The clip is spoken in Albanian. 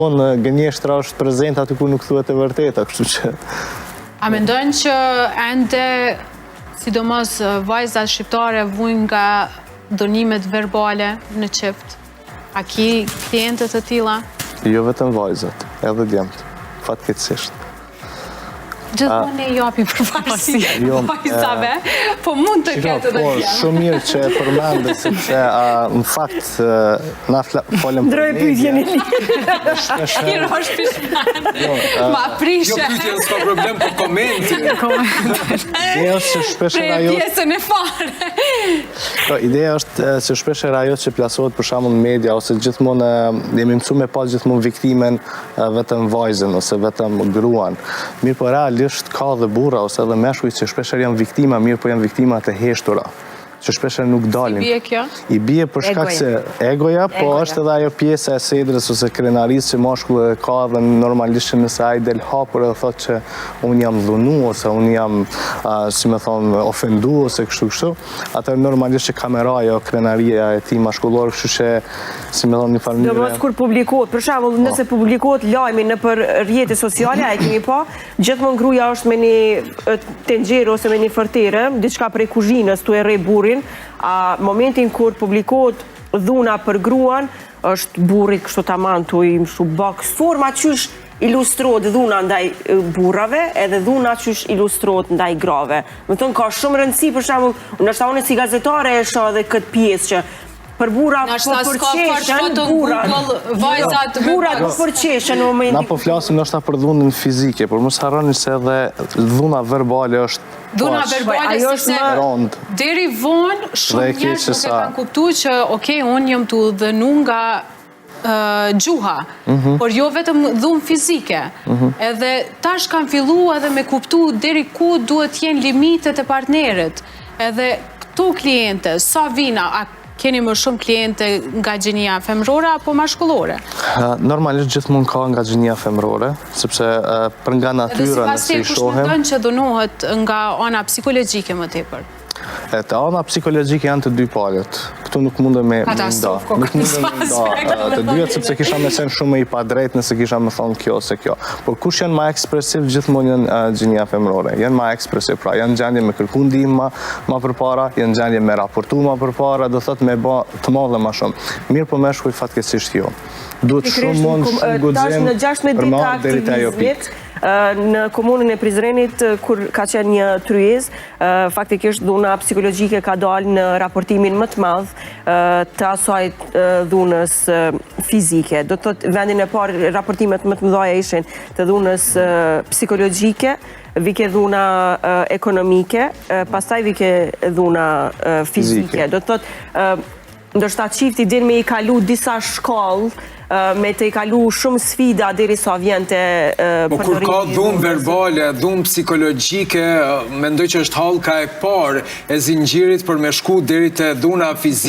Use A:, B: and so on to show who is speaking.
A: Unë gënjeshtra është prezent aty ku nuk thuhet e vërteta, kështu që...
B: A mendojnë që ende, sidomos vajzat shqiptare vujnë nga dënimet verbale në qift? A ki klientët të tilla?
A: Jo vetëm vajzat, edhe djemët, fatkeqësisht.
B: Gjithmonë ne japi përparësi vajzave, po mund të ketë edhe djemë.
A: Shumë mirë që e përmendë, sepse në fakt na folëm për
C: Ndroj pyetjen e
B: Kiro është pishman, ma prishe.
D: Jo pyetjen, s'ka problem, po komenti.
A: Ideja është që shpeshherë ajo...
B: Pjesën e fare.
A: Ideja është që shpeshherë ajo që plasohet për shembull në media, ose gjithmonë jemi mësuar me pas gjithmonë viktimen vetëm vajzën ose vetëm gruan. Mirë po realisht ka dhe burra ose edhe meshkuj që shpeshherë janë viktima, mirë po janë viktima të heshtura, që shpeshherë nuk dalin.
B: Si bie kjo?
A: I bie për shkak se egoja, po është edhe ajo pjesa e sedrës ose krenarisë që mashkulli ka dhe normalisht nëse ai del hapur dhe thotë që unë jam dhunu ose unë jam, si me thonë, ofendu ose kështu, atëherë normalisht që kamera ajo krenaria e tij mashkullor, kështu që si me thonë një farë mënyrë.
C: Domos kur publikohet, për shembull, nëse publikohet lajmi nëpër rrjete sociale, e kemi pa, gjithmonë gruaja është me një tenxhere ose me një fortere, diçka prej kuzhinës tu e rre burrin. A momentin kur publikohet dhuna për gruan, është burri kështu tamam tu i mshu box. Forma qysh ilustrohet dhuna ndaj burrave, edhe dhuna qysh ilustrohet ndaj grave. Më thonë ka shumë rëndësi, për shembull, ndoshta unë si gazetare e shoh edhe këtë pjesë që për burrat po përqeshen, burrat po përqeshen në momentin.
A: Na po flasim ndoshta për dhunën fizike, por mos harroni se edhe dhuna verbale është
B: Dhuna verbale, sepse deri vonë shumë njerëz nuk e kanë kuptuar që okej, unë jam tu dhënu nga gjuha, por jo vetëm dhunë fizike. Edhe tash kanë filluar edhe me kuptu deri ku duhet jenë limitet e partnerit. Edhe këto kliente, sa vina, a keni më shumë kliente nga gjenia femrore apo mashkullore?
A: Normalisht gjithmonë ka nga gjenia femrore, sepse për nga natyra nëse i shohem...
B: Edhe si pas kush mendon që dënohet nga ana psikologjike më tepër?
A: Të ana psikologjike janë të dy palët. Këtu nuk mundem me nda. Nuk mundem me nda të dyat, sepse kisha me sen shumë i padrejt nëse kisha me thonë kjo ose kjo. Por kush janë ma ekspresiv, gjithmonë janë gjenia femrore. Janë ma ekspresiv, pra janë gjendje me kërku ndihmë ma përpara, janë gjendje me raportu ma përpara, do thot me ba të madhe ma shumë. Mirë po meshkuj fatkeqësisht jo. Duhet shumë mund, shumë guxim për ma deri te ajo pikë.
C: Në komunën e Prizrenit, kur ka qenë një tryezë, faktikisht dhuna psikologjike ka dalë në raportimin më të madh të asaj dhunës fizike. Do të thotë vendin e parë raportimet më të mëdha ishin të dhunës psikologjike, vike dhuna ekonomike, pastaj vike dhuna fizike. Do të thotë ndoshta çifti din me i kalu disa shkollë, me të i kalu shumë sfida deri sa vjen te
D: Po kur ka dhunë verbale, dhunë psikologjike, mendoj që është hallka e parë e zinxhirit për me shku deri te dhuna fizike.